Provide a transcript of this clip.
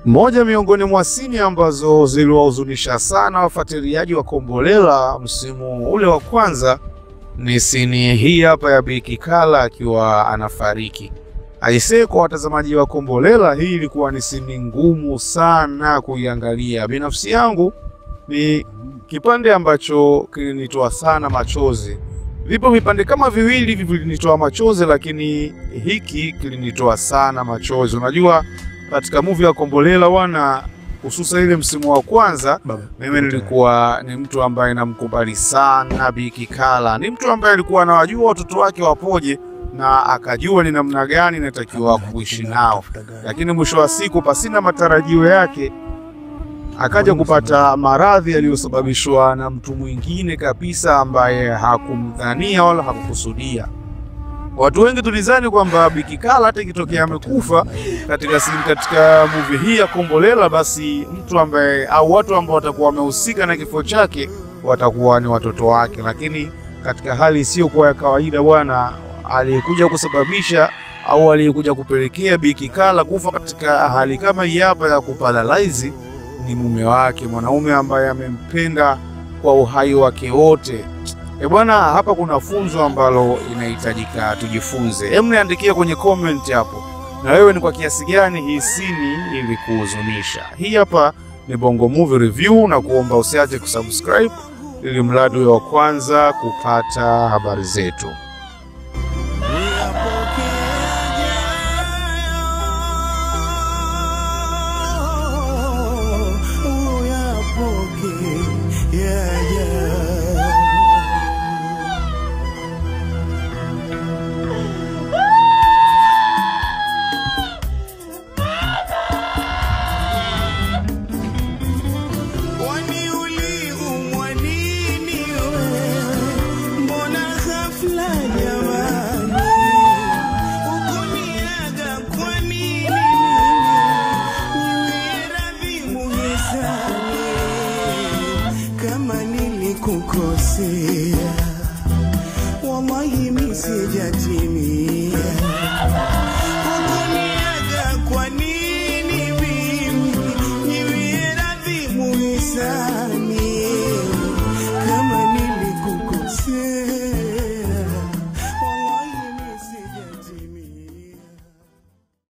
Moja miongoni mwa sini ambazo ziliwahuzunisha sana wafuatiliaji wa Kombolela msimu ule wa kwanza ni sini hii hapa ya Bi Kikala akiwa anafariki. Aisee, kwa watazamaji wa Kombolela hii ilikuwa ni sini ngumu sana kuiangalia. Binafsi yangu ni kipande ambacho kilinitoa sana machozi. Vipo vipande kama viwili hivi vilinitoa machozi, lakini hiki kilinitoa sana machozi. Unajua katika movie ya Kombolela wana hususa ile msimu wa kwanza, mimi nilikuwa ni mtu ambaye namkubali sana Bi Kikala. Ni mtu ambaye alikuwa anawajua watoto wake wapoje na akajua ni namna gani natakiwa kuishi nao. Lakini mwisho wa siku pasina matarajio yake akaja kupata maradhi yaliyosababishwa na mtu mwingine kabisa ambaye hakumdhania wala hakukusudia. Watu wengi tulizani kwamba Bi Kikala hata ikitokea amekufa katika movie hii ya Kombolela, basi mtu ambaye au watu ambao watakuwa wamehusika na kifo chake watakuwa ni watoto wake. Lakini katika hali isiyokuwa ya kawaida bwana, aliyekuja kusababisha au aliyekuja kupelekea Bi Kikala kufa katika hali kama hii hapa ya kuparalyze ni mume wake, mwanaume ambaye amempenda kwa uhai wake wote. Bwana, hapa kuna funzo ambalo inahitajika tujifunze. Hebu niandikie kwenye comment hapo, na wewe ni kwa kiasi gani hii sini ilikuhuzunisha. Hii hapa ni Bongo Movie Review, na kuomba usiache kusubscribe ili mradi wa kwanza kupata habari zetu. Kama nilikukosea, wallahi mimi sijatima.